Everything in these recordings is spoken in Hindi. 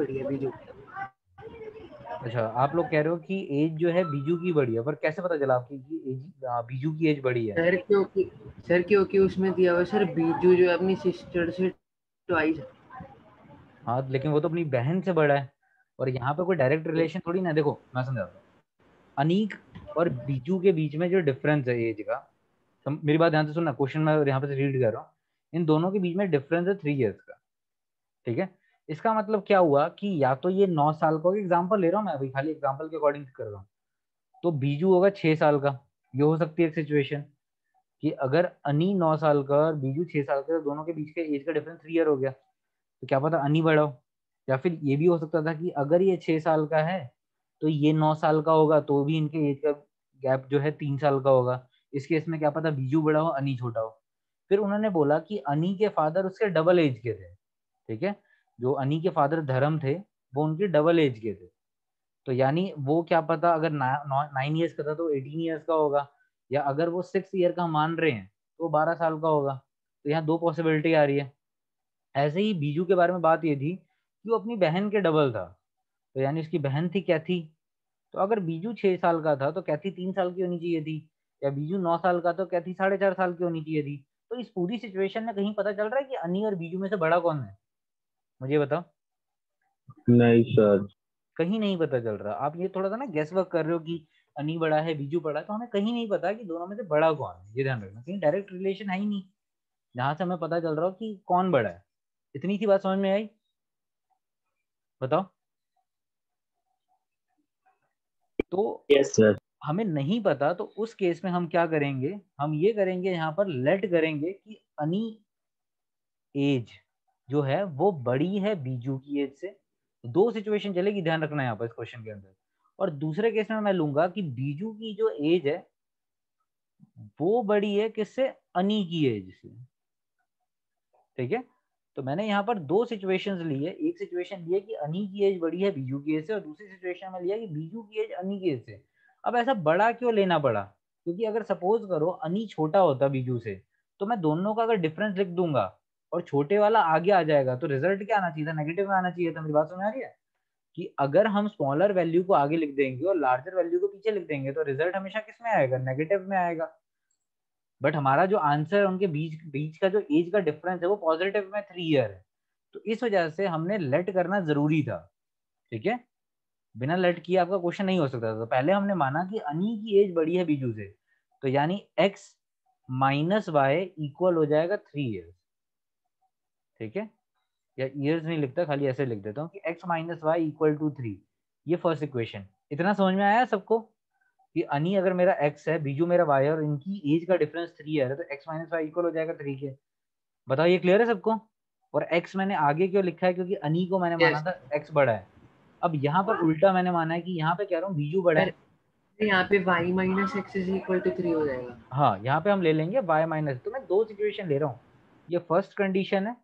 बड़ी है बीजू। अच्छा, आप लोग कह रहे हो कि एज जो है बीजू की बड़ी है, पर कैसे पता चला आपकी कि एज बीजू की एज बड़ी है? सर क्योंकि उसमें दिया हुआ सर बीजू जो है अपनी सिस्टर से ट्वाइस है। हाँ, लेकिन वो तो अपनी बहन से बड़ा है, और यहाँ पे कोई डायरेक्ट रिलेशन थोड़ी ना। देखो मैं समझाता हूँ, अनीक और बीजू के बीच में जो डिफरेंस है एज का, तो मेरी बात ध्यान से सुनना, क्वेश्चन मैं यहाँ पे रीड कर रहा हूँ। इन दोनों के बीच में डिफरेंस है 3 इयर्स का, ठीक है। इसका मतलब क्या हुआ कि या तो ये 9 साल का, एग्जाम्पल ले रहा हूँ मैं अभी, खाली एग्जाम्पल के अकॉर्डिंग कर रहा हूँ, तो बीजू होगा 6 साल का। ये हो सकती है एक सिचुएशन कि अगर अनी 9 साल का और बीजू 6 साल का, तो दोनों के बीच के एज का डिफरेंस 3 ईयर हो गया, तो क्या पता अनी बड़ा हो। या फिर ये भी हो सकता था कि अगर ये 6 साल का है तो ये 9 साल का होगा, तो भी इनके एज का गैप जो है 3 साल का होगा। इस केस में क्या पता बीजू बड़ा हो अनी छोटा हो। फिर उन्होंने बोला कि अनी के फादर उसके डबल एज के थे, ठीक है। जो अनी के फादर धर्म थे वो उनके डबल एज के थे, तो यानी वो क्या पता अगर 9 ईयर्स का था तो 18 ईयर्स का होगा, या अगर वो 6 ईयर का मान रहे हैं तो 12 साल का होगा। तो यहाँ दो पॉसिबिलिटी आ रही है। ऐसे ही बीजू के बारे में बात ये थी कि वो अपनी बहन के डबल था, तो यानी उसकी बहन थी कैथी। तो अगर बीजू 6 साल का था तो कैथी 3 साल की होनी चाहिए थी, या बीजू 9 साल का तो कैथी 4.5 साल की होनी चाहिए थी। तो इस पूरी सिचुएशन में कहीं पता चल रहा है कि अनी और बीजू में से बड़ा कौन है? मुझे बताओ। नहीं सर। कहीं नहीं पता चल रहा। आप ये थोड़ा सा ना गेस वर्क कर रहे हो कि अनी बड़ा है बीजू बड़ा है, तो हमें कहीं नहीं पता कि दोनों में से बड़ा कौन है। ये ध्यान रखना, कहीं डायरेक्ट रिलेशन है ही नहीं जहां से हमें पता चल रहा हो कि कौन बड़ा है। इतनी सी बात समझ में आई? बताओ। तो यस सर। हमें नहीं पता, तो उस केस में हम क्या करेंगे, हम ये करेंगे यहाँ पर लेट करेंगे कि अनी एज जो है वो बड़ी है बीजू की एज से। दो सिचुएशन चलेगी, ध्यान रखना यहाँ पर इस क्वेश्चन के अंदर। और दूसरे केस में मैं लूंगा कि बीजू की जो एज है वो बड़ी है किससे? अनी की एज से, ठीक है। तो मैंने यहाँ पर दो सिचुएशंस ली है। एक सिचुएशन ली है कि अनी की एज बड़ी है बीजू की एज से, और दूसरी सिचुएशन में लिया कि बीजू की एज अनी की एज से। अब ऐसा बड़ा क्यों लेना पड़ा? क्योंकि अगर सपोज करो अनी छोटा होता बीजू से, तो मैं दोनों का अगर डिफरेंस लिख दूंगा और छोटे वाला आगे आ जाएगा, तो रिजल्ट क्या आना चाहिए था? नेगेटिव में आना चाहिए था। मेरी बात समझ आ रही है कि अगर हम स्मॉलर वैल्यू को आगे लिख देंगे और लार्जर वैल्यू को पीछे लिख देंगे, तो रिजल्ट हमेशा किस में आएगा? नेगेटिव में आएगा। बट हमारा जो आंसर है उनके बीच बीच का जो एज का डिफरेंस है वो पॉजिटिव में 3 ईयर है, तो इस वजह से हमने लेट करना जरूरी था, ठीक है। बिना लेट किए आपका क्वेश्चन नहीं हो सकता था। तो पहले हमने माना कि अनी की एज बड़ी है बीजू से, तो यानी x माइनस वाई इक्वल हो जाएगा 3 ईयर्स, ठीक है। या ईयर्स नहीं लिखता, खाली ऐसे लिख देता हूँ कि x minus y equal to 3। ये फर्स्ट इक्वेशन। इतना समझ में आया सबको कि अनी अगर मेरा x है, बीजू मेरा y है, और इनकी एज का डिफरेंस 3 है, तो x माइनस वाई इक्वल हो जाएगा 3 के। बताओ ये क्लियर है सबको? और x मैंने आगे क्यों लिखा है? क्योंकि अनी को मैंने माना यस था x बड़ा है। अब यहाँ पर उल्टा मैंने माना है कि यहाँ पे कह रहा हूँ बीजू बड़ा है। सर यहाँ पे y minus x is equal to 3 हो जाएगा। हाँ, यहाँ पे हम ले लेंगे y माइनस। तो मैं दो सिचुएशन ले रहा हूँ, ये फर्स्ट कंडीशन है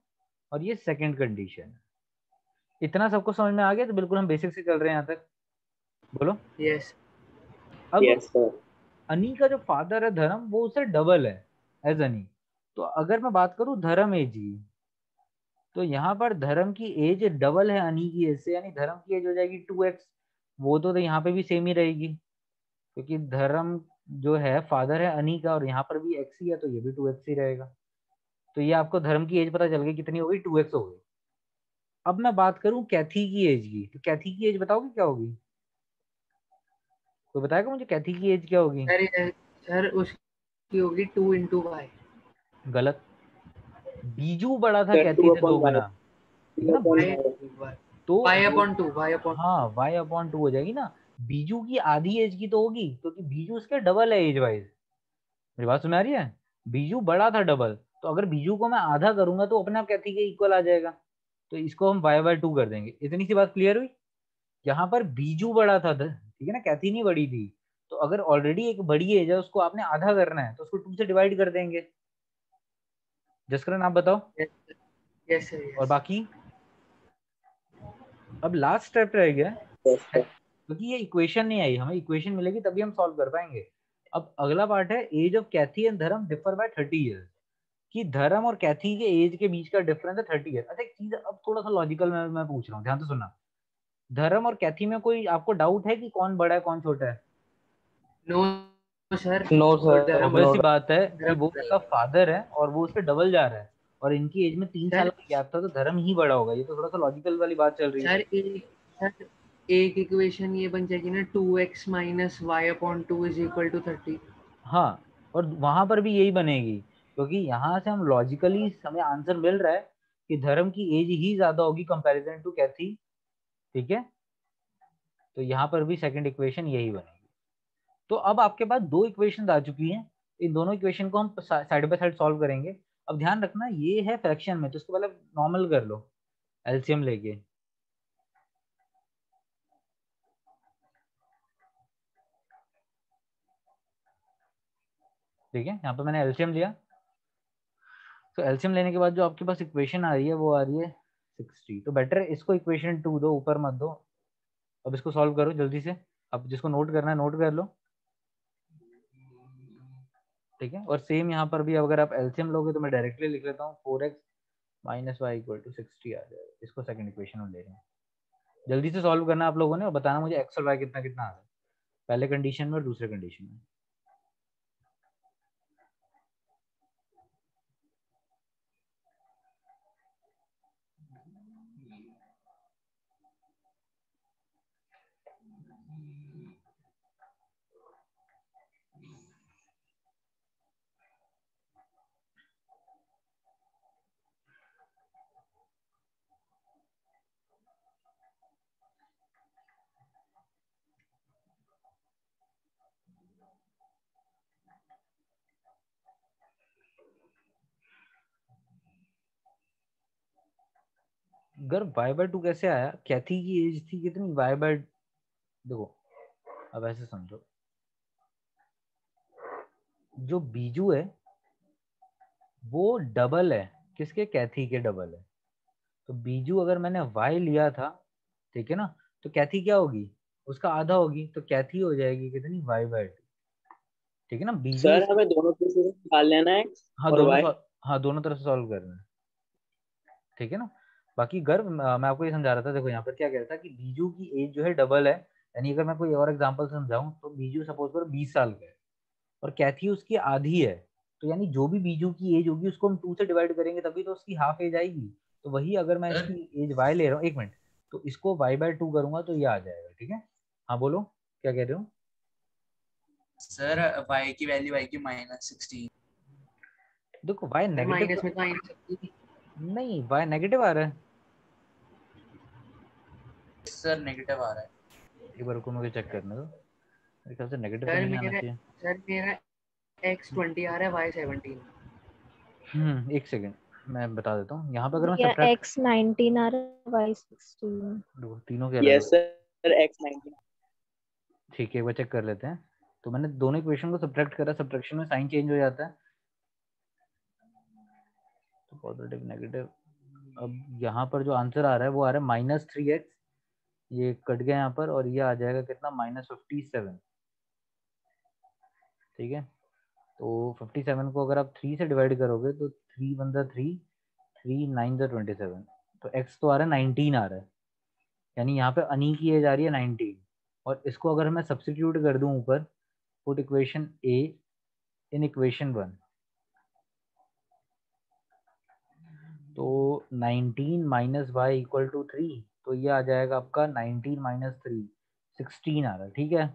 और ये सेकंड कंडीशन है। इतना सबको समझ में आ गया? तो बिल्कुल हम बेसिक से चल रहे हैं यहाँ तक। बोलो। यस अब यस सर। अनी का जो फादर है धर्म, वो उससे डबल है एज अनी। तो अगर मैं बात करूं धर्म एज की, तो यहाँ पर धर्म की एज डबल है अनी की एज से, यानी धर्म की एज हो जाएगी 2x। वो तो यहाँ पे भी सेम ही रहेगी, क्योंकि धर्म जो है फादर है अनी का, और यहाँ पर भी x ही है, तो ये भी 2x ही रहेगा। तो ये आपको धर्म की एज पता चल गई, कितनी हो गई? 2x हो गई। अब मैं बात करूं कैथी की एज की, तो कैथी की एज बताओगे क्या होगी? कोई बताएगा मुझे कैथी की एज क्या होगी? सर उसकी होगी 2 इंटू वाई। गलत। बीजू बड़ा था सर कैथी से 2 2/y। गुना, ठीक है ना। तो वाई वो, अपॉन टू वाई अपॉन। हाँ y/2 हो जाएगी ना। बीजू की आधी एज की तो होगी, क्योंकि बीजू उसके डबल है एज वाइज। मेरी बात सुन आ रही है? बीजू बड़ा था डबल, तो अगर बीजू को मैं आधा करूंगा तो अपने आप कैथी के इक्वल आ जाएगा। तो इसको हम y/2 कर देंगे। इतनी सी बात क्लियर हुई? यहाँ पर बीजू बड़ा था, ठीक है ना, कैथी नहीं बड़ी थी। तो अगर ऑलरेडी एक बड़ी एज है, उसको आपने आधा करना है, तो उसको 2 से डिवाइड कर देंगे। जसकरण आप बताओ। यस सर और यस। बाकी अब लास्ट स्टेप रह गया, यस सर। क्योंकि ये इक्वेशन नहीं आई, हमें इक्वेशन मिलेगी तभी हम सॉल्व कर पाएंगे। अब अगला पार्ट है एज ऑफ कैथी एंड धर्म डिफर बाय 30 ईयर्स, कि धर्म और कैथी के एज के बीच का डिफरेंस है 30 ईयर। अच्छा एक चीज अब थोड़ा सा लॉजिकल मैं पूछ रहा हूँ, ध्यान से सुनना। धर्म और कैथी में कोई आपको डाउट है कि कौन बड़ा है कौन छोटा है? नो सर, नो और सर, धर्म ऑब्वियस सी नो। बात है कि धर्म वो उसका फादर है और वो उससे डबल जा रहा है, और इनकी एज में 3 साल सर का गैप था, तो धर्म ही बड़ा होगा। ये तो थोड़ा सा लॉजिकल वाली बात चल रही है। सर सर एक इक्वेशन ये बन जाएगी ना, 2x minus y upon 2 is equal to 30। हाँ, और वहां पर भी यही बनेगी, क्योंकि यहाँ से हम लॉजिकली हमें आंसर मिल रहा है कि धर्म की एज ही ज्यादा होगी कंपैरिजन टू कैथी। ठीक है, तो यहाँ पर भी सेकंड इक्वेशन यही बनेगी। तो अब आपके पास दो इक्वेशन आ चुकी हैं, इन दोनों इक्वेशन को हम साइड बाय साइड सॉल्व करेंगे। अब ध्यान रखना ये है फ्रैक्शन में, तो इसको पहले नॉर्मल कर लो एलसीएम लेके। ठीक है, यहाँ पे मैंने एलसीएम लिया, तो एलसीएम लेने के बाद जो आपके पास इक्वेशन आ रही है वो आ रही है 60। तो बेटर है इसको इक्वेशन 2 दो, ऊपर मत दो। अब इसको सॉल्व करो जल्दी से, अब जिसको नोट करना है नोट कर लो। ठीक है, और सेम यहाँ पर भी अगर आप एलसीएम लोगे तो मैं डायरेक्टली लिख लेता हूँ 4x minus y equal to 60 आ जाएगा। इसको सेकंड इक्वेशन में ले रहे हैं। जल्दी से सॉल्व करना आप लोगों ने और बताना मुझे एक्स और वाई कितना कितना आ रहा है पहले कंडीशन में और दूसरे कंडीशन में। अगर y/2 कैसे आया? कैथी की एज थी कितनी? y/, देखो अब ऐसे समझो, जो बीजू है वो डबल है किसके? कैथी के डबल है। तो बीजू अगर मैंने y लिया था, ठीक है ना, तो कैथी क्या होगी? उसका आधा होगी, तो कैथी हो जाएगी कितनी? y/2। ठीक है ना, बीजू सर हमें दोनों केसेस में निकाल लेना है एक्स हाँ और दोनों वाई। हाँ दोनों तरफ से सॉल्व करना है। ठीक है ना, बाकी गर्व मैं आपको ये समझा रहा था, देखो यहाँ पर क्या कह रहा था कि बीजू की एज जो है डबल है। यानी अगर मैं कोई और एग्जांपल समझाऊं तो बीजू सपोज करो 20 साल का है और कैथी उसकी आधी है, तो यानी जो भी बीजू की एज होगी उसको हम 2 से डिवाइड करेंगे तभी तो उसकी हाफ एज आएगी। तो वही अगर मैं सर इसकी एज वाई ले रहा हूँ, एक मिनट, तो इसको y/2 करूंगा तो ये आ जाएगा। ठीक है, हाँ बोलो क्या कह रहे हो? सर y की वैल्यू आएगी -16। देखो y सर नेगेटिव माइनस में तो आ ही नहीं सकती। नहीं, y नेगेटिव आ रहा है। सर नेगेटिव आ रहा है। एक बार रुको मुझे चेक करने दो, मेरे ख्याल से नेगेटिव तो सर नहीं आना मेरा चाहिए। सर मेरा x20 आ रहा है, y17। एक सेकेंड मैं बता देता हूँ। यहाँ पे अगर मैं या सब्ट्रैक्ट, x19 आ रहा है y16। देखो तीनों के अलग यस अलग, सर, x19। ठीक है एक बार चेक कर लेते हैं। तो मैंने दोनों इक्वेशन को सब्ट्रैक्ट करा, सब्ट्रैक्शन में साइन चेंज हो जाता है, तो पॉजिटिव नेगेटिव। अब यहाँ पर जो आंसर आ रहा है वो आ रहा है -3x, ये कट गया यहाँ पर, और ये आ जाएगा कितना? -57। ठीक है, तो 57 को अगर आप 3 से डिवाइड करोगे तो 3 वन 3, 3 9 27, तो x तो आ रहा है 19 आ रहा है, यानी यहाँ पे अनी की एज आ रही है 19। और इसको अगर मैं सब्स्टिट्यूट कर दूं ऊपर, put equation a in equation 1, तो 19 माइनस वाई इक्वल टू 3, तो ये आ जाएगा आपका 19 माइनस 3, 16 आ रहा है। ठीक है,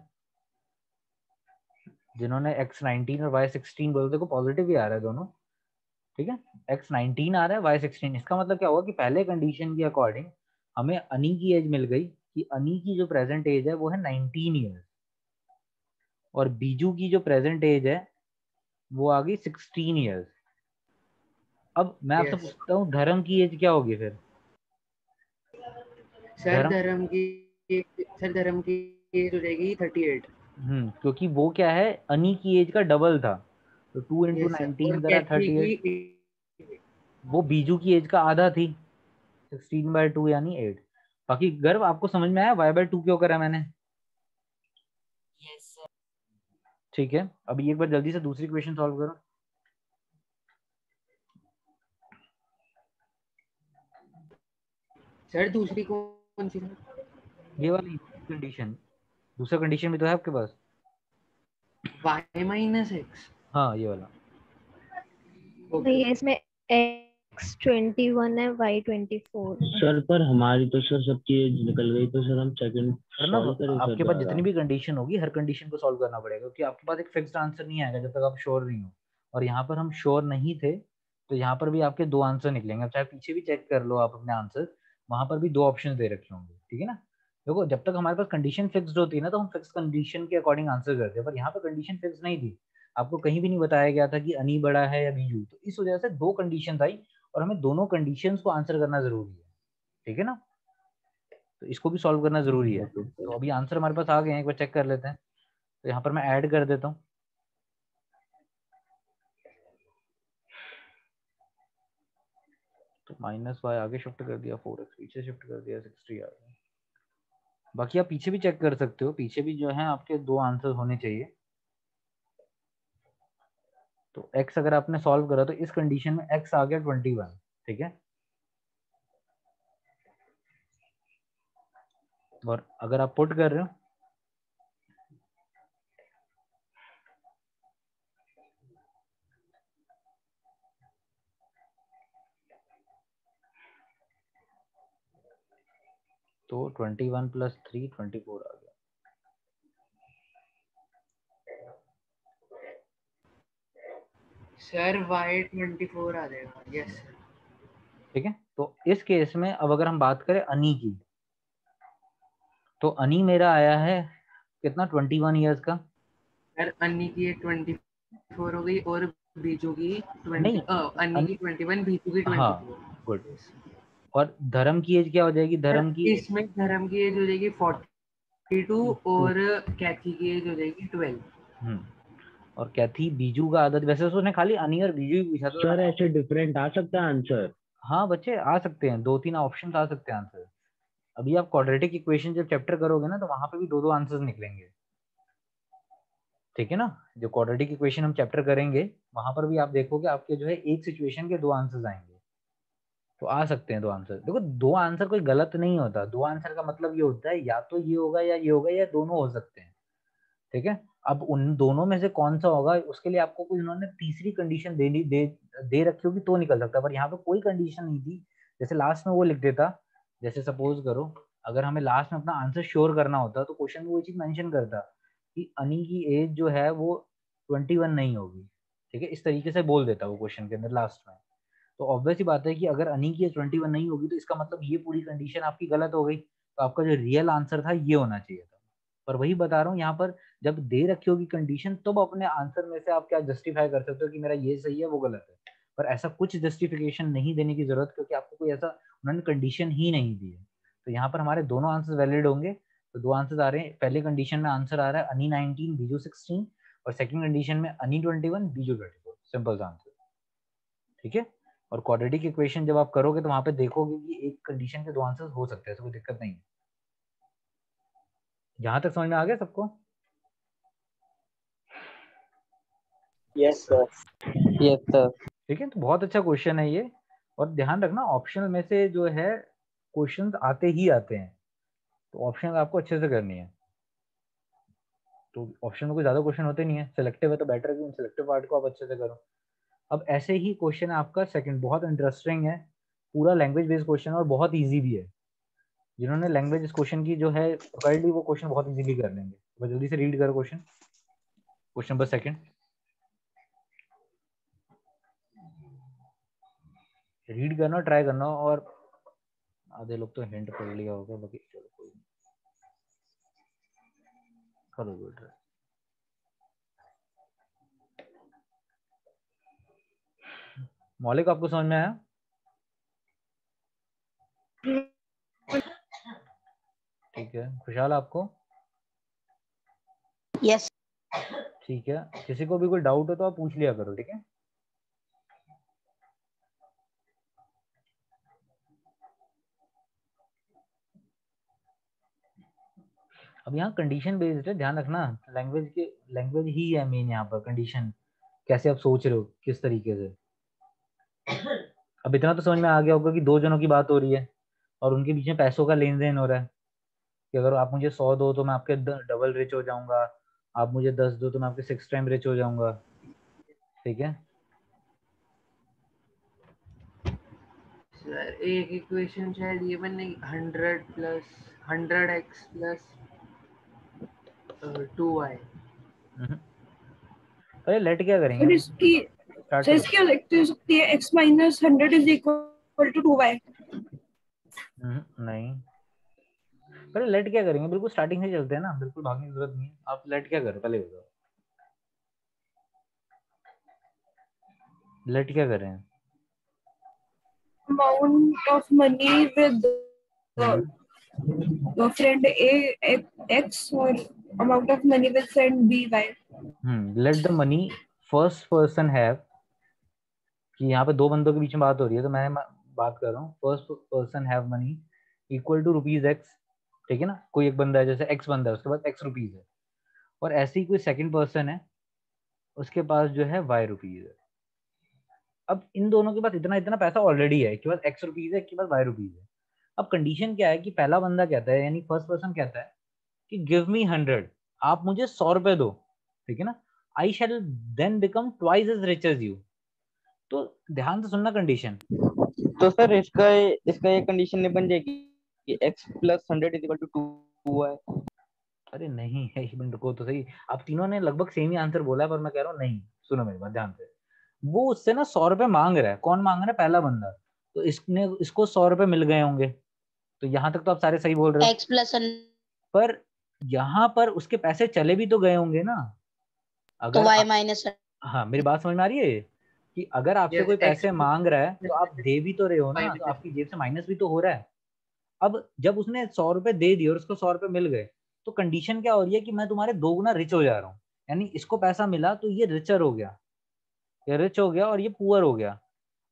जिन्होंने x19 और y16 बोलते को पॉजिटिव ही आ रहा है दोनों। ठीक है, x19 आ रहा है y16, इसका मतलब क्या हुआ कि पहले कंडीशन के अकॉर्डिंग हमें अनी की एज मिल गई कि अनी की जो प्रेजेंट एज है वो है 19 ईयर्स, और बीजू की जो प्रेजेंट एज है वो आ गई 16 ईयर्स। अब मैं आपसे यस पूछता हूँ धर्म की एज क्या होगी फिर? सर, धर्म, धर्म की एज हो जाएगी 38। क्योंकि वो क्या है, अनी की एज का डबल था, तो 2 इंटू यस सर, और 19 करा कैथी 38, की वो बीजू की एज का आधा थी, 16/2 यानी 8। बाकी गर्व आपको समझ में आया y/2 क्यों करा मैंने? Yes sir. ठीक है, अभी एक बार जल्दी से दूसरी क्वेश्चन सॉल्व करो। सर दूसरी कौन सी? ये वाली कंडीशन, दूसरा कंडीशन भी तो है आपके पास। y minus x. हाँ ये वाला। भैया इसमें x21 है y24 है। सर पर हमारी तो सर सब चीज निकल गई, तो सर हम सेकंड सर ना सॉल्व करें सर आपके पास दोबारा। जितनी भी कंडीशन होगी हर कंडीशन को सॉल्व करना पड़ेगा, क्योंकि आपके पास एक फिक्स्ड आंसर नहीं आएगा जब तक आप श्योर नहीं हो। और यहाँ पर हम श्योर नहीं थे, तो यहाँ पर भी आपके दो आंसर निकलेंगे। चाहे पीछे भी चेक कर लो आप अपने आंसर, वहां पर भी दो ऑप्शन दे रखे होंगे, ठीक है ना। देखो जब तक हमारे पास कंडीशन फिक्स्ड होती है ना, तो हम फिक्स कंडीशन के अकॉर्डिंग आंसर करते हैं, पर यहाँ पर कंडीशन फिक्स नहीं थी। आपको कहीं भी नहीं बताया गया था कि अनी बड़ा है या बीजू, तो इस वजह से दो कंडीशन आई और हमें दोनों कंडीशंस को आंसर करना जरूरी है, ठीक है ना। तो इसको भी सॉल्व करना जरूरी है। तो अभी आंसर हमारे पास आ गए हैं, एक बार चेक कर लेते हैं। तो यहाँ पर मैं ऐड कर देता हूँ। तो माइनस वाई आगे शिफ्ट कर दिया, 4x पीछे शिफ्ट कर दिया, 60 आ गया। बाकी आप पीछे भी चेक कर सकते हो, पीछे भी जो है आपके दो आंसर होने चाहिए। तो x अगर आपने सॉल्व करा तो इस कंडीशन में x आ गया 21, ठीक है। और अगर आप पुट कर रहे हो तो 21 + 3 24 आ गया। सर y24 आ जाएगा। Yes sir. ठीक है। तो इस केस में अब अगर हम बात करें अनी की, तो अनी मेरा आया है कितना, 21 ईयर्स का। सर अन्नी की 24 हो गई और बीजू की 20, नहीं अन्नी की 21, बीजू की 24। हाँ गुड। और धर्म की एज क्या हो जाएगी, धर्म की इसमें धर्म की एज हो जाएगी 42 और कैथी की एज हो जाएगी 12। और कैथी बीजू का आदत, वैसे तो उसने खाली अनी और बीजू ही पूछा था। सर ऐसे डिफरेंट आ सकता है आंसर? हाँ बच्चे आ सकते हैं, दो तीन ऑप्शन आ सकते हैं आंसर। अभी आप क्वाड्रेटिक इक्वेशन जब चैप्टर करोगे ना, तो वहां पे भी दो दो आंसर्स निकलेंगे, ठीक है ना। जो क्वाड्रेटिक इक्वेशन हम चैप्टर करेंगे वहां पर भी आप देखोगे आपके जो है एक सिचुएशन के दो आंसर्स आएंगे। तो आ सकते हैं दो आंसर। देखो दो आंसर कोई गलत नहीं होता, दो आंसर का मतलब ये होता है या तो ये होगा या ये होगा, या दोनों हो सकते हैं, ठीक है। अब उन दोनों में से कौन सा होगा, उसके लिए आपको कोई उन्होंने तीसरी कंडीशन दे रखी होगी तो निकल सकता है, पर यहाँ पे कोई कंडीशन नहीं थी। जैसे लास्ट में वो लिख देता, जैसे सपोज करो अगर हमें लास्ट में अपना आंसर श्योर करना होता तो क्वेश्चन में वो चीज मेंशन करता कि अनी की एज जो है वो 21 नहीं होगी, ठीक है। इस तरीके से बोल देता वो क्वेश्चन के अंदर लास्ट में। तो ऑब्वियस ही बात है कि अगर अनी की एज 21 नहीं होगी तो इसका मतलब ये पूरी कंडीशन आपकी गलत हो गई, तो आपका जो रियल आंसर था ये होना चाहिए था। पर वही बता रहा हूँ, यहाँ पर जब दे रखी होगी कंडीशन तब अपने आंसर में से आप क्या जस्टिफाई कर सकते हो कि मेरा ये सही है वो गलत है। पर ऐसा कुछ जस्टिफिकेशन नहीं देने की जरूरत, क्योंकि आपको कोई ऐसा उन्होंने कंडीशन ही नहीं दी है। तो यहाँ पर हमारे दोनों आंसर वैलिड होंगे। तो दो आंसर आ रहे हैं, पहले कंडीशन में आंसर आ रहा है अनी 19 बीजू 16, और सेकंड कंडीशन में अनी 21 बीजू 24, सिंपल आंसर, ठीक है। और क्वाड्रेटिक इक्वेशन जब आप करोगे तो वहां पे देखोगे कि एक कंडीशन के दो आंसर हो सकते हैं, ऐसा कोई दिक्कत नहीं है। यहाँ तक समझ में आ गया सबको? Yes sir. Yes sir. ठीक है। तो बहुत अच्छा क्वेश्चन है ये। और ध्यान रखना ऑप्शनल में से जो है क्वेश्चंस आते ही आते हैं, तो ऑप्शन आपको अच्छे से करनी है। तो ऑप्शन में कोई ज्यादा क्वेश्चन होते नहीं है, सिलेक्टिव है तो बेटर है कि उन सिलेक्टिव पार्ट को आप अच्छे से करो। अब ऐसे ही क्वेश्चन है आपका सेकंड, बहुत इंटरेस्टिंग है, पूरा लैंग्वेज बेस्ड क्वेश्चन और बहुत इजी भी है। जिन्होंने लैंग्वेज इस क्वेश्चन की जो है पकड़ ली वो क्वेश्चन बहुत इजीली कर लेंगे। तो जल्दी से रीड करो question, question number second read करना, ट्राई करना। और आधे लोग तो हिंट पढ़ लिया होगा, बाकी चलो कोई नहीं, करो दो ट्राई। मौलिक आपको समझ में आया? ठीक है। खुशहाल आपको? यस। ठीक है। किसी को भी कोई डाउट हो तो आप पूछ लिया करो, ठीक है। अब यहाँ कंडीशन बेस्ड है, ध्यान रखना। लैंग्वेज ही है मेन यहाँ पर। कंडीशन कैसे आप सोच रहे हो, किस तरीके से। अब इतना तो समझ में आ गया होगा कि दो जनों की बात हो रही है और उनके बीच में पैसों का लेन देन हो रहा है, कि अगर आप मुझे 100 दो तो मैं आपके डबल रिच हो जाऊंगा, आप मुझे 10 दो तो मैं आपके 6 टाइम रिच हो जाऊंगा, ठीक है। सर एक इक्वेशन शायद ये बनेगी 100x प्लस 2y। अरे लेट क्या करेंगे, सर इसकी स्टार्ट सर करो। इसकी लिख तो सकती है x minus 100 is equal to 2y। नहीं, पहले लेट क्या करेंगे, बिल्कुल स्टार्टिंग से चलते हैं ना, बिल्कुल भागने की जरूरत नहीं है। आप लेट क्या करो पहले बताओ, लेट क्या करें। Amount of money with friend a x और amount of money with friend b y। Let the money first person have, कि यहाँ पे दो बंदों के बीच में बात हो रही है तो मैं बात कर रहा हूँ first person have money equal to rupees x, ठीक है ना। कोई एक बंदा है, जैसे एक्स बंदा है, उसके पास एक्स रुपीज है, और ऐसे ही कोई सेकंड पर्सन है, उसके पास जो है वाई रुपीज है। अब इन दोनों के पास इतना इतना पैसा ऑलरेडी है, एक के पास एक्स रुपीज है, एक के पास वाई रुपीज है। अब कंडीशन क्या है कि पहला बंदा कहता है, यानी फर्स्ट पर्सन कहता है कि गिव मी 100, आप मुझे 100 रुपए दो, ठीक है ना। I shall then become twice as rich as you. तो ध्यान से सुनना कंडीशन। तो सर इसका इसका ये कंडीशन नहीं बन जाएगी कि x plus 100 is equal to 2y? अरे नहीं है, एक मिनट रुको तो सही, आप तीनों ने लगभग सेम ही आंसर बोला है, पर मैं कह रहा हूँ नहीं, सुनो मेरी बात ध्यान से। वो उससे ना 100 रुपए मांग रहा है, कौन मांग रहा है, पहला बंदा। तो इसको 100 रुपए मिल गए होंगे, तो यहाँ तक तो आप सारे सही बोल रहे हो। x प्लस पर यहाँ पर उसके पैसे चले भी तो गए होंगे ना, तो अगर y माइनस। हाँ मेरी बात समझ में आ रही है कि अगर आपसे कोई पैसे मांग रहा है तो आप दे भी तो रहे हो ना, तो आपकी जेब से माइनस भी तो हो रहा है। अब जब उसने 100 रुपए दे दिए और उसको 100 रुपए मिल गए, तो कंडीशन क्या हो रही है कि मैं तुम्हारे 2 गुना रिच हो जा रहा हूँ। यानी इसको पैसा मिला तो ये रिचर हो गया, ये रिच हो गया और ये पुअर हो गया।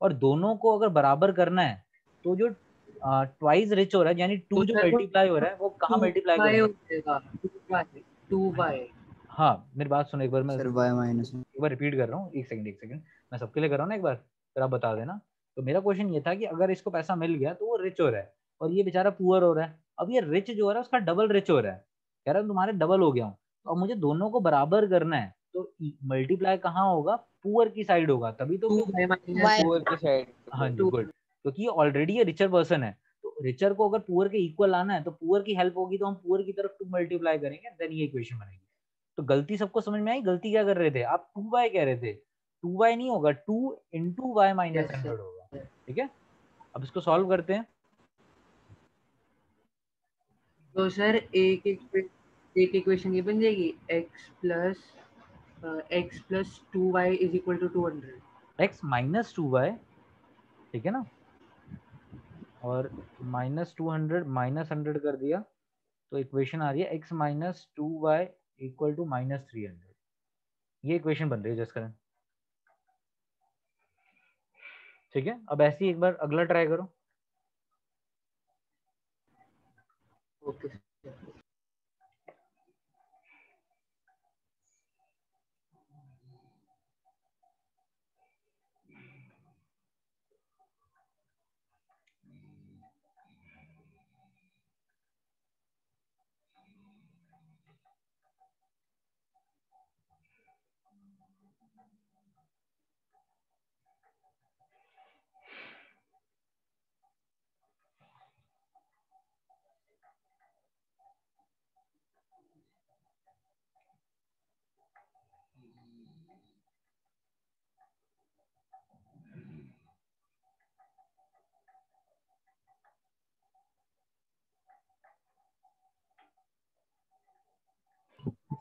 और दोनों को अगर बराबर करना है तो जो ट्वाइस रिच हो रहा है, यानी 2 जो मल्टीप्लाई हो रहा है, वो कहाँ मल्टीप्लाई करेंगे, 2y। हाँ मेरी बात सुनो एक बार, मैं सर y माइनस एक बार रिपीट कर रहा हूँ, एक सेकंड मैं सबके लिए कर रहा हूँ ना एक बार, फिर आप बता देना। तो मेरा क्वेश्चन ये था कि अगर इसको पैसा मिल गया तो वो रिच हो रहा है और ये बेचारा पुअर हो रहा है। अब ये रिच जो हो रहा है उसका डबल रिच हो रहा है, कह रहा है तुम्हारे डबल हो गया हूँ। तो अब मुझे दोनों को बराबर करना है, तो मल्टीप्लाई कहाँ होगा, पुअर की साइड होगा, तभी तो पुअर की साइड। हाँ जी गुड, क्योंकि ऑलरेडी ये रिचर पर्सन है, तो रिचर को अगर पुअर के इक्वल लाना है तो पुअर की हेल्प होगी, तो हम पुअर की तरफ 2 मल्टीप्लाई करेंगे, देन ये इक्वेशन बनेगी। तो गलती सबको समझ में आई, गलती क्या कर रहे थे आप, 2y कह रहे थे, 2y नहीं होगा, 2 इंटू वाई माइनस 100 होगा, ठीक है। अब इसको सॉल्व करते हैं। तो सर एक इक्वेशन ये बन जाएगी x plus 2y is equal to 200, x minus 2y, ठीक है ना, और माइनस 200 माइनस 100 कर दिया, तो इक्वेशन आ रही है x minus 2y equal to minus 300। ये इक्वेशन बन रही है जस्ट करें, ठीक है। अब ऐसे ही एक बार अगला ट्राई करो। ओके।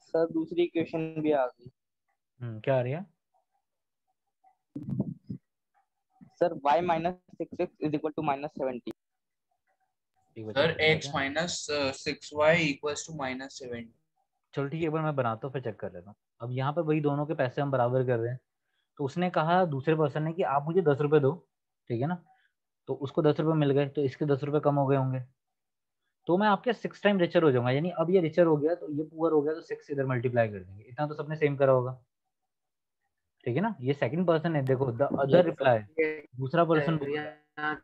सर दूसरी इक्वेशन भी आ गई। क्या आ रही है sir y minus 6x is equal to minus 70। Sir x minus 6y equals to minus 70। चलो ठीक है, एक बार मैं बनाता हूँ फिर चेक कर लेता हूँ। अब यहाँ पर वही दोनों के पैसे हम बराबर कर रहे हैं, तो उसने कहा दूसरे पर्सन ने कि आप मुझे 10 रुपए दो, ठीक है ना। तो उसको 10 रुपए मिल गए, तो इसके 10 रुपए कम हो गए होंगे, तो मैं आपके 6 टाइम रिचर हो जाऊंगा। यानी अब ये रिचर हो गया तो ये पुअर हो गया, तो 6 इधर मल्टीप्लाई कर देंगे, इतना तो सबने सेम करा होगा, ठीक है ना। ये सेकंड पर्सन है, देखो द अदर रिप्लाई, दूसरा पर्सन बोल रहा है,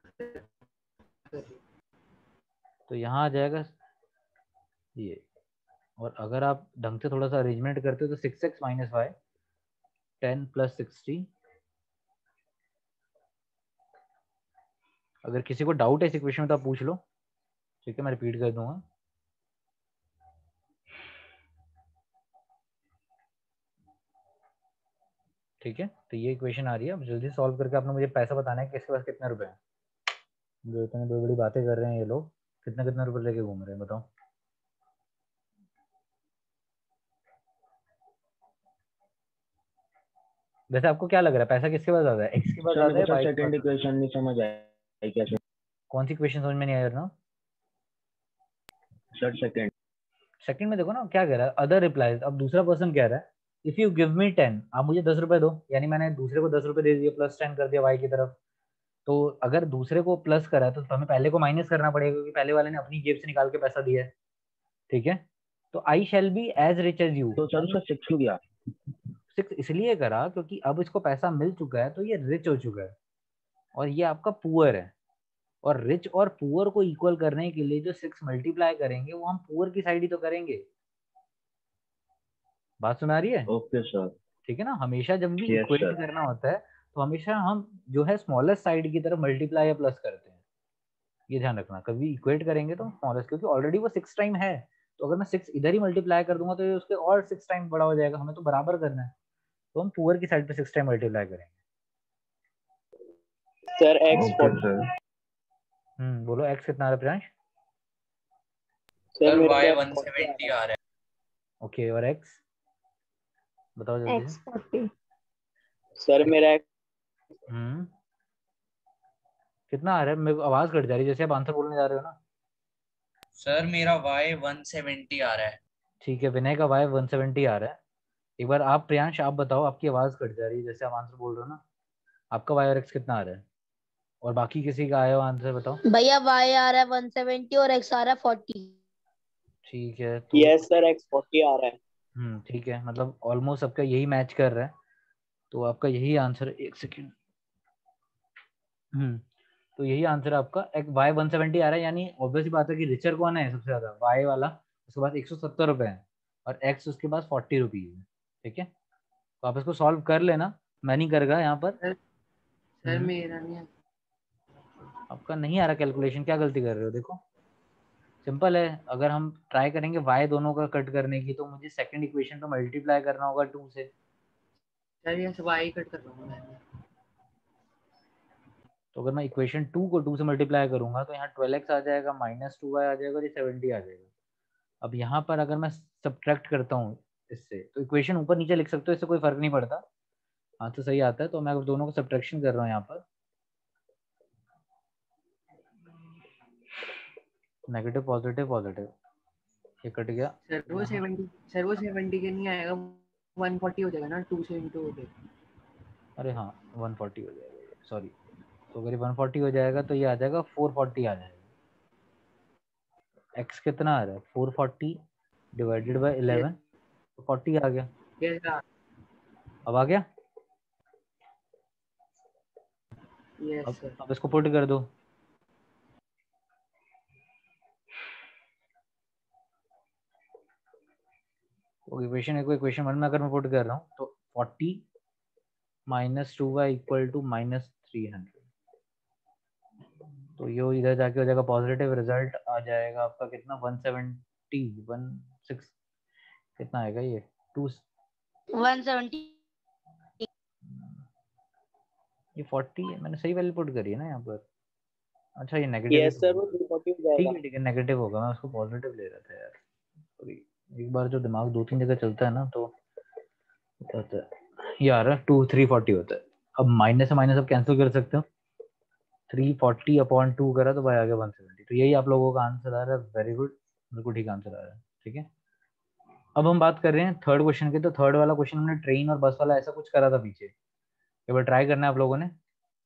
तो यहाँ आ जाएगा ये, और अगर आप ढंग से थोड़ा सा अरेंजमेंट करते हो तो 6x माइनस वाई 10 प्लस 60। अगर किसी को डाउट है इस इक्वेशन में तो आप पूछ लो, ठीक है, मैं रिपीट कर दूंगा। ठीक है, तो ये इक्वेशन आ रही है। अब जल्दी सॉल्व करके आपने मुझे पैसा बताना है कि इसके पास कितने रुपए हैं। जो इतने बड़ी बड़ी बातें कर रहे हैं ये लोग, कितने कितने रुपए लेके घूम रहे हैं बताओ। वैसे आपको क्या लग रहा है पैसा किसके पास ज्यादा है, एक्स के पास सर ज्यादा मेरे है को सर वाई के पास सेकंड ज्यादा है? इक्वेशन नहीं समझ आई कैसे। कौन सी इक्वेशन समझ में नहीं आया ना? Sir second. सेकंड में देखो ना क्या कह रहा है, अदर रिप्लाईज। अब दूसरा पर्सन कह रहा है इफ यू गिव मी 10, आप मुझे 10 रुपए दो, यानी मैंने दूसरे को 10 रुपए दे दिए, प्लस 10 कर दिया वाई की तरफ। तो अगर दूसरे को प्लस करा है तो हमें पहले को माइनस करना पड़ेगा, क्योंकि पहले वाले ने अपनी जेब से निकाल के पैसा दिया है। ठीक है, तो I shall be as rich as you, तो सर उसका 6 क्यों गया? 6 इसलिए करा क्योंकि अब इसको पैसा मिल चुका है तो ये रिच हो चुका है, और ये आपका पुअर है। और रिच और पुअर को इक्वल करने के लिए जो 6 मल्टीप्लाई करेंगे वो हम पुअर की साइड ही तो करेंगे। बात सुना रही है? Okay sir. ठीक है ना, हमेशा जब भी यस इक्वेट सर। करना होता है तो हमेशा हम जो है स्मॉलेस्ट साइड की तरफ मल्टीप्लाई या प्लस करते हैं। ये ध्यान रखना, कभी इक्वेट करेंगे तो स्मॉलेस्ट, क्योंकि ऑलरेडी वो 6 टाइम है, तो अगर मैं 6 इधर ही मल्टीप्लाई कर दूंगा तो ये उसके और 6 टाइम बड़ा हो जाएगा, हमें तो बराबर करना है। तो हम पुअर की साइड पे 6 टाइम मल्टीप्लाई करेंगे। Sir x okay sir. बोलो एक्स कितना आ रहा है प्रियांश? सर सर मेरे वाई को 170 आ रहा है। ओके, और एक्स बताओ जल्दी से। X40। सर मेरा हम्म कितना आ रहा है? मेरे को आवाज कट जा रही है, जैसे आप आंसर बोलने जा रहे हो ना। सर मेरा वाई 170 आ रहा है। ठीक है, विनय का वाई 170 आ रहा है। एक बार आप प्रियांश आप बताओ, आपकी आवाज कट जा रही है जैसे आप आंसर बोल रहे हो ना। आपका वाई और एक्स कितना आ रहा है? और बाकी किसी का आया हो आंसर बताओ। भैया वाई आ रहा है 170 और एक्स आ रहा है 40। ठीक है तो यस सर X40 आ रहा है। ठीक है, मतलब ऑलमोस्ट सबका यही मैच कर रहा है, तो आपका यही आंसर, एक सेकेंड। तो यही आंसर आपका वाई 170 आ रहा है, यानी ऑब्वियस बात है कि रिचर कौन है सबसे ज्यादा, वाई वाला, उसके पास 170 रुपए है, और एक्स उसके पास 40 रुपीज है। ठीक है, तो आप इसको सॉल्व कर लेना, मैं नहीं करेगा यहाँ पर। सर मेरा नहीं है। आपका नहीं आ रहा कैलकुलेशन, क्या गलती कर रहे हो? देखो सिंपल है, अगर हम ट्राई करेंगे y दोनों का कट करने की तो मुझे सेकंड इक्वेशन पे मल्टीप्लाई करना होगा 2 से। सर ये वाई कट कर रहा हूँ मैं। तो अगर मैं इक्वेशन 2 को 2 से मल्टीप्लाई करूंगा तो यहाँ 12x आ जाएगा, माइनस 2y आ जाएगा और ये 70 आ जाएगा। अब यहाँ पर अगर मैं सब्ट्रैक्ट करता हूँ इससे, तो इक्वेशन ऊपर नीचे लिख सकते हो, इससे कोई फर्क नहीं पड़ता, आंसर सही आता है। तो मैं दोनों को सब्ट्रैक्शन कर रहा हूँ यहाँ पर, नेगेटिव पॉजिटिव पॉजिटिव, ये कट गया। सर वो 70 के नहीं आएगा, 140 हो जाएगा ना, 2 से इंटू हो जाएगा। अरे हाँ 140 हो जाएगा, सॉरी। तो अगर ये 140 हो जाएगा तो ये आ जाएगा 440 आ जाएगा। x कितना आ रहा है? 440 डिवाइडेड बाय 11, तो 40 आ गया। Yes sir. अब आ गया। Yes sir. अब इसको पुट कर दो। तो इक्वेशन को इक्वेशन 1 में अगर मैं पुट कर रहा हूँ तो 40 minus 2y equal to minus 300, तो ये इधर जाके हो जाएगा पॉजिटिव, रिजल्ट आ जाएगा आपका कितना, 170 कितना आएगा ये 2, 170। ये 40 मैंने सही वैल्यू पुट करी है ना यहाँ पर। अच्छा ये नेगेटिव ही यस सर वो होगा। 340 हो ठीक जाएगा। है ठीक है, नेगेटिव होगा, मैं उसको पॉजिटिव ले रहा था यार। सॉरी, एक बार जो दिमाग 2-3 जगह चलता है ना तो होता है। ये आ रहा है 2 340 होता है। अब माइनस से माइनस अब कैंसिल कर सकते हो, 340 अपॉन 2 करा तो भाई आ गया 170। तो यही आप लोगों का आंसर आ रहा है, वेरी गुड, बिल्कुल ठीक आंसर आ रहा है। ठीक है, अब हम बात कर रहे हैं थर्ड क्वेश्चन की। तो थर्ड वाला क्वेश्चन हमने ट्रेन और बस वाला ऐसा कुछ करा था पीछे, एक बार ट्राई करना है आप लोगों ने,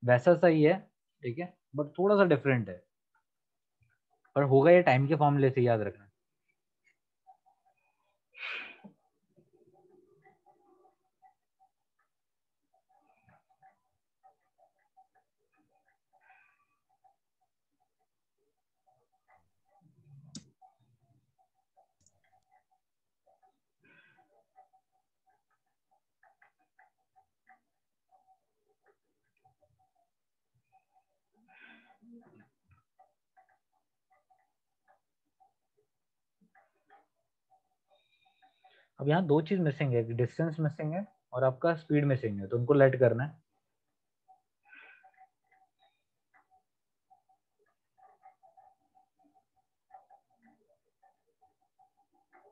वैसा सही है। ठीक है, बट थोड़ा सा डिफरेंट है, पर होगा ये टाइम के फॉर्मूले से, याद रखना। अब यहाँ दो चीज मिसिंग है, डिस्टेंस मिसिंग है और आपका स्पीड मिसिंग है, तो उनको लेट करना है।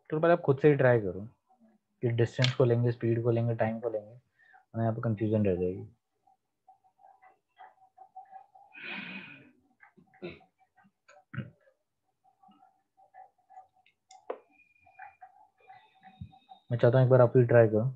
तो पहले आप खुद से ही ट्राई करो कि डिस्टेंस को लेंगे, स्पीड को लेंगे, टाइम को लेंगे, और यहाँ पे कंफ्यूजन रह जाएगी। मैं चाहता हूँ एक बार आप ही ट्राई करो।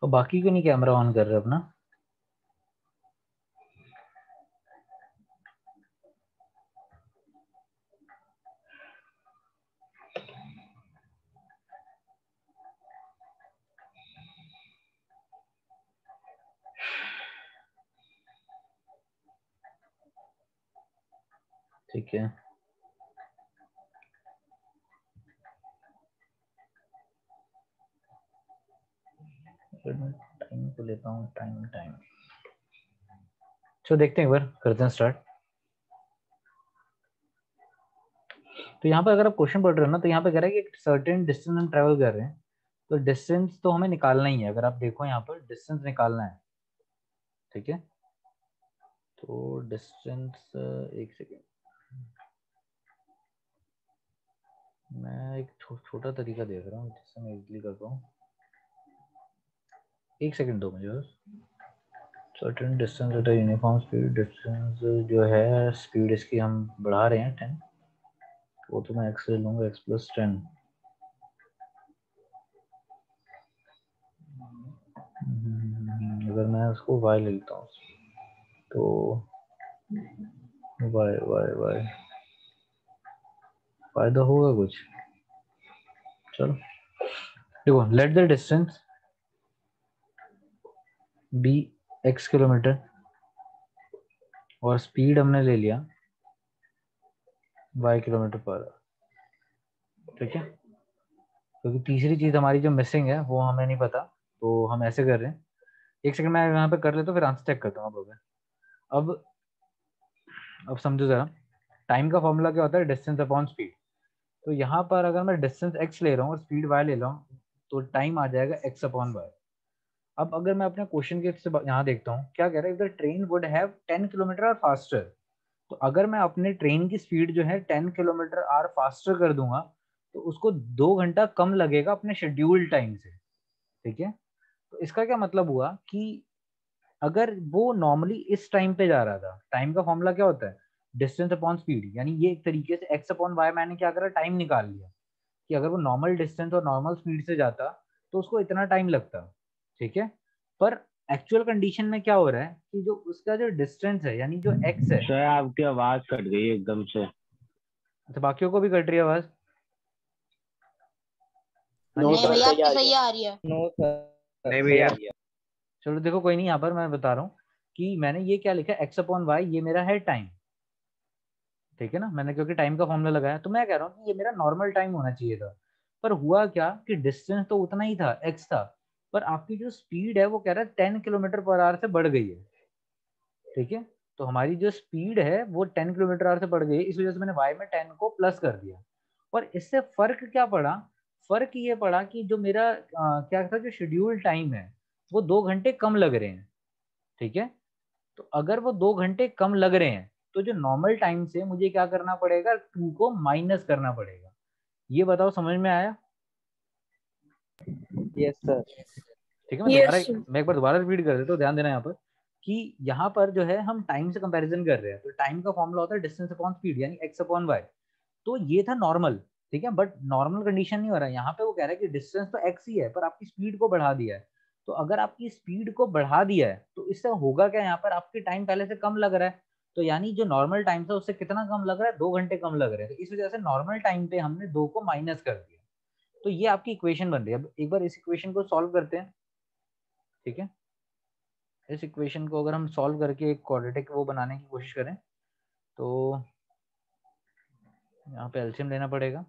और बाकी क्यों नहीं कैमरा ऑन कर रहे अपना? ठीक है, टाइम को लेता हूँ, टाइम। चलो देखते हैं एक बार, करते हैं स्टार्ट। तो यहाँ पर अगर आप क्वेश्चन पढ़ रहे हो ना, तो यहाँ पे कह रहा है कि एक सर्टेन डिस्टेंस हम ट्रेवल कर रहे हैं, तो डिस्टेंस तो हमें निकालना ही है। अगर आप देखो यहाँ पर डिस्टेंस निकालना है, ठीक है। तो डिस्टेंस, एक सेकेंड, मैं एक छोटा तरीका देख रहा हूँ जिससे मैं इजीली कर पाऊँ। एक सेकेंड दो मुझे बस। Certain distance eight uniform speed, distance जो है स्पीड इसकी हम बढ़ा रहे हैं 10, वो तो मैं x ले लूँगा, x + 10। अगर मैं उसको y ले लेता हूँ तो y फायदा होगा कुछ? चलो देखो, let the distance be x kilometre और स्पीड हमने ले लिया y किलोमीटर पर आवर, ठीक है। क्योंकि तीसरी चीज हमारी जो मिसिंग है वो हमें नहीं पता, तो हम ऐसे कर रहे हैं। एक सेकंड मैं यहाँ पे कर लेता हूँ, फिर आंसर चेक करता हूँ। अब समझो जरा, टाइम का फॉर्मूला क्या होता है? Distance upon speed. तो यहाँ पर अगर मैं डिस्टेंस x ले रहा हूँ और स्पीड y ले रहा हूँ, तो टाइम आ जाएगा x अपॉन y। अब अगर मैं अपने क्वेश्चन के से यहाँ देखता हूँ, क्या कह रहा है? If the train would have 10 kilometre और फास्टर, तो अगर मैं अपने ट्रेन की स्पीड जो है 10 किलोमीटर आवर फास्टर कर दूंगा, तो उसको 2 घंटा कम लगेगा अपने शेड्यूल टाइम से, ठीक है। तो इसका क्या मतलब हुआ कि अगर वो नॉर्मली इस टाइम पे जा रहा था, टाइम का फॉर्मूला क्या होता है? Distance upon speed. यानी ये एक तरीके से x अपॉन y मैंने क्या करा, टाइम निकाल लिया कि अगर वो नॉर्मल डिस्टेंस और नॉर्मल स्पीड से जाता तो उसको इतना टाइम लगता, ठीक है। पर एक्चुअल कंडीशन में क्या हो रहा है कि जो उसका जो डिस्टेंस है, यानी जो x है। सर आपकी आवाज कट गई एकदम से। अच्छा, बाकियों को भी कट रही है आवाज? नहीं भैया आपकी सही आ रही है। नो सर, नहीं भैया। चलो देखो, कोई नहीं, यहाँ पर मैं बता रहा हूँ कि मैंने ये क्या लिखा, x अपॉन y, ये मेरा है टाइम, ठीक है ना। मैंने क्योंकि टाइम का फॉर्मूला लगाया, तो मैं कह रहा हूँ कि ये मेरा नॉर्मल टाइम होना चाहिए था। पर हुआ क्या कि डिस्टेंस तो उतना ही था, x था, पर आपकी जो स्पीड है वो कह रहा है 10 किलोमीटर पर आवर से बढ़ गई है, ठीक है। तो हमारी जो स्पीड है वो 10 किलोमीटर आवर से बढ़ गई, इस वजह से मैंने y में 10 को प्लस कर दिया। और इससे फर्क क्या पड़ा? फर्क ये पड़ा कि जो मेरा क्या था, जो शेड्यूल टाइम है वो 2 घंटे कम लग रहे हैं, ठीक है। तो अगर वो 2 घंटे कम लग रहे हैं, तो जो नॉर्मल टाइम से मुझे क्या करना पड़ेगा, 2 को माइनस करना पड़ेगा। ये बताओ, समझ में आया? Yes sir. ठीक है। Yes, sir. मैं एक बार दोबारा रिपीट कर देता हूँ, ध्यान देना यहाँ पर कि यहाँ पर जो है हम टाइम से कंपैरिजन कर रहे हैं, तो टाइम का फॉर्मूला होता है डिस्टेंस अपॉन स्पीड यानी x अपॉन y। तो ये था नॉर्मल, ठीक है, बट नॉर्मल कंडीशन नहीं हो रहा है यहाँ पे। वो कह रहा है कि डिस्टेंस तो x ही है पर आपकी स्पीड को बढ़ा दिया है। तो अगर आपकी स्पीड को बढ़ा दिया है तो इससे होगा क्या, यहाँ पर आपकी टाइम पहले से कम लग रहा है, तो यानी जो नॉर्मल टाइम था उससे कितना कम लग रहा है, 2 घंटे कम लग रहे हैं। तो इस वजह से नॉर्मल टाइम पे हमने 2 को माइनस कर दिया। तो ये आपकी इक्वेशन बन रही है। अब एक बार इस इक्वेशन को सॉल्व करते हैं, ठीक है। इस इक्वेशन को अगर हम सॉल्व करके एक क्वाड्रेटिक वो बनाने की कोशिश करें तो यहाँ पे एलसीएम लेना पड़ेगा।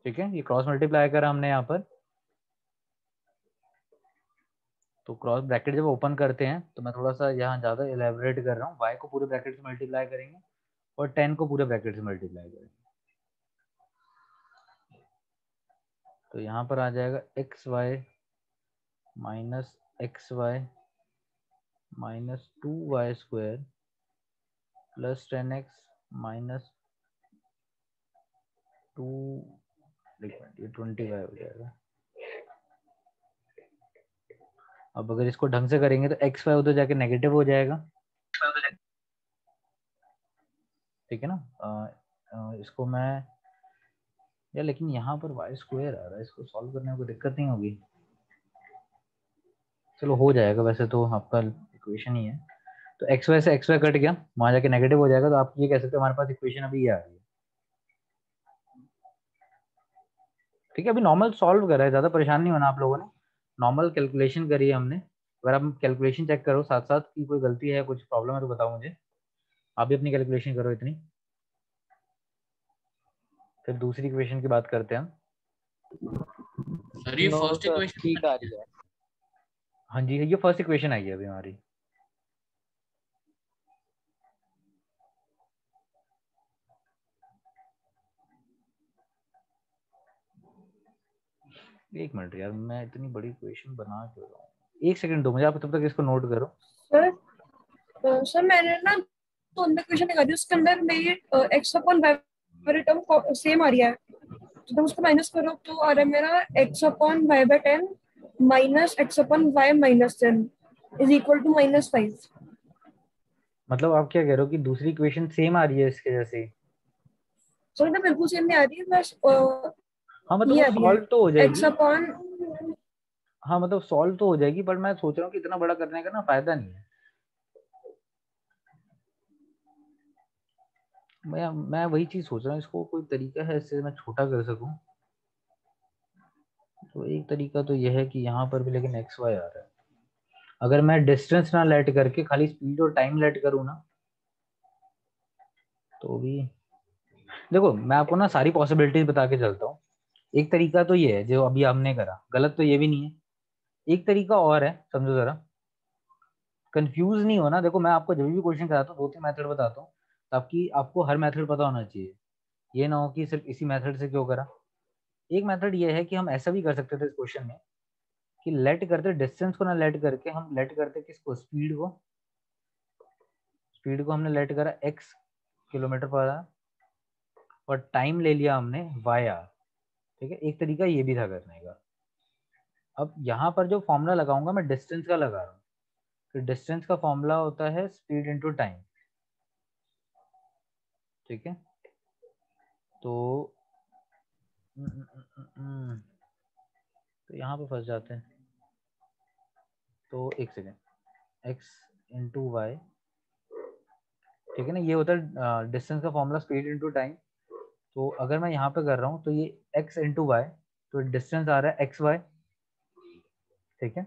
ठीक है, ये क्रॉस मल्टीप्लाई करा हमने यहाँ पर, तो क्रॉस ब्रैकेट जब ओपन करते हैं तो मैं थोड़ा सा यहाँ ज़्यादा एलेबोरेट कर रहा हूँ। y को पूरे ब्रैकेट से मल्टीप्लाई करेंगे और 10 को पूरे ब्रैकेट से मल्टीप्लाई करेंगे, तो यहाँ पर आ जाएगा xy minus xy minus 2y square plus 10x minus 2, ये 20y हो जाएगा। अब अगर इसको ढंग से करेंगे तो एक्स वाई उधर जाके नेगेटिव हो जाएगा, ठीक है ना। इसको मैं या लेकिन यहाँ पर वाई स्क्वायर आ रहा है, इसको सॉल्व करने में कोई दिक्कत नहीं होगी, चलो हो जाएगा। वैसे तो आपका इक्वेशन ही है, तो एक्स वाई से एक्स वाई कट गया, वहाँ जाके नेगेटिव हो जाएगा। तो आप ये कह सकते हो हमारे पास इक्वेशन अभी ये आ रही है, ठीक है। अभी नॉर्मल सॉल्व करा है, ज़्यादा परेशान नहीं होना आप लोगों ने, नॉर्मल कैलकुलेशन करी है हमने। अगर आप कैलकुलेशन चेक करो साथ साथ की कोई गलती है कुछ प्रॉब्लम है तो बताओ मुझे, आप भी अपनी कैलकुलेशन करो इतनी। फिर दूसरी इक्वेशन की बात करते हैं हम। सर ये फर्स्ट इक्वेशन ठीक आ रही है। हाँ जी, ये फर्स्ट इक्वेशन आई है अभी हमारी। एक मिनट यार, मैं इतनी बड़ी इक्वेशन बना क्यों रहा हूँ, एक सेकंड दो मुझे, आप तब तक इसको नोट करो। सर मैंने ना तो अंदर क्वेश्चन निकाली, उसके अंदर मेरी x अपॉन y वाली टर्म सेम आ रही है, तो तुम उसको माइनस करो तो आ रहा है मेरा x upon y by 10 minus x upon y minus 10 is equal to -5। मतलब आप क्या कह रहे हो कि दूसरी इक्वेशन सेम आ रही है इसके जैसे? सर ना बिल्कुल सेम नहीं आ रही है, बस हाँ मतलब ये वो आ रही सॉल्व तो हो है जाएगी, x अपॉन, हाँ मतलब सॉल्व तो हो जाएगी, पर मैं सोच रहा हूँ कि इतना बड़ा करने का ना फायदा नहीं है। मैं वही चीज सोच रहा हूँ, इसको कोई तरीका है इससे मैं छोटा कर सकूं। तो एक तरीका तो यह है कि यहाँ पर भी लेकिन एक्स वाई आ रहा है, अगर मैं डिस्टेंस ना लेट करके खाली स्पीड और टाइम लेट करूँ ना तो भी देखो मैं आपको ना सारी पॉसिबिलिटीज बता के चलता हूँ। एक तरीका तो ये है जो अभी हमने करा, गलत तो ये भी नहीं है। एक तरीका और है, समझो जरा, कंफ्यूज नहीं होना। देखो मैं आपको जब भी क्वेश्चन कराता हूँ 2-3 मेथड बताता हूँ, तो आपको हर मेथड पता होना चाहिए, ये ना हो कि सिर्फ इसी मेथड से क्यों करा। एक मेथड ये है कि हम ऐसा भी कर सकते थे इस क्वेश्चन में कि लेट करते डिस्टेंस को ना लेट करके हम लेट करते किसको, स्पीड को। स्पीड को हमने लेट करा x किलोमीटर पर आवर और टाइम ले लिया हमने y आवर, ठीक है। एक तरीका ये भी था करने का। अब यहाँ पर जो फॉर्मूला लगाऊंगा मैं डिस्टेंस का लगा रहा हूँ, तो डिस्टेंस का फॉर्मूला होता है स्पीड इनटू टाइम, ठीक है। तो यहाँ पे फंस जाते हैं, तो एक सेकेंड, x इंटू वाई, ठीक है ना, ये होता है डिस्टेंस का फॉर्मूला स्पीड इनटू टाइम। तो अगर मैं यहाँ पे कर रहा हूँ तो ये x इंटू वाई, तो डिस्टेंस आ रहा है एक्स वाई, ठीक है।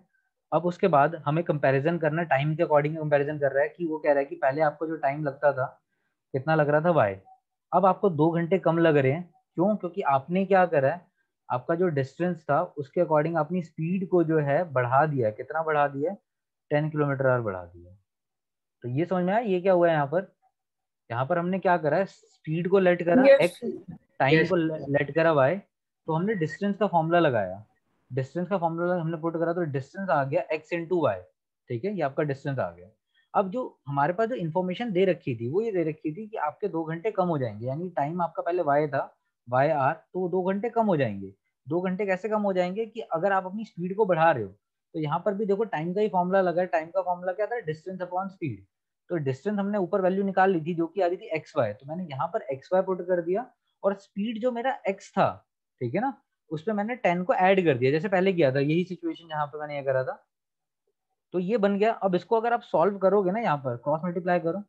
अब उसके बाद हमें कंपैरिजन करना है, टाइम के अकॉर्डिंग कंपैरिजन कर रहा है कि वो कह रहा है कि पहले आपको जो टाइम लगता था कितना लग रहा था y, अब आपको 2 घंटे कम लग रहे हैं। क्यों? क्योंकि आपने क्या करा है, आपका जो डिस्टेंस था उसके अकॉर्डिंग अपनी स्पीड को जो है बढ़ा दिया है। कितना बढ़ा दिया है? 10 किलोमीटर आवर बढ़ा दिया है। तो ये समझ में आया ये क्या हुआ है यहाँ पर हमने क्या करा है, स्पीड को लेट करा यस x, टाइम को लेट करा y, तो हमने डिस्टेंस का फॉर्मूला लगाया। डिस्टेंस का फॉर्मूला हमने पुट करा तो डिस्टेंस आ गया x इंटू वाई, ठीक है, ये आपका डिस्टेंस आ गया। अब जो हमारे पास जो इन्फॉर्मेशन दे रखी थी वो ये दे रखी थी कि आपके 2 घंटे कम हो जाएंगे, यानी टाइम आपका पहले y था y r, तो 2 घंटे कम हो जाएंगे। 2 घंटे कैसे कम हो जाएंगे कि अगर आप अपनी स्पीड को बढ़ा रहे हो, तो यहाँ पर भी देखो टाइम का ही फॉर्मूला लगा है। टाइम का फॉर्मूला क्या था? Distance upon speed. तो डिस्टेंस हमने ऊपर वैल्यू निकाल ली थी जो कि आ रही थी एक्स वाई, तो मैंने यहाँ पर एक्स वाई पुट कर दिया और स्पीड जो मेरा एक्स था, ठीक है ना, उस पर मैंने 10 को ऐड कर दिया जैसे पहले किया था, यही सिचुएशन जहाँ पे मैंने ये करा था। तो ये बन गया। अब इसको अगर आप सॉल्व करोगे ना, यहाँ पर क्रॉस मल्टीप्लाई करो,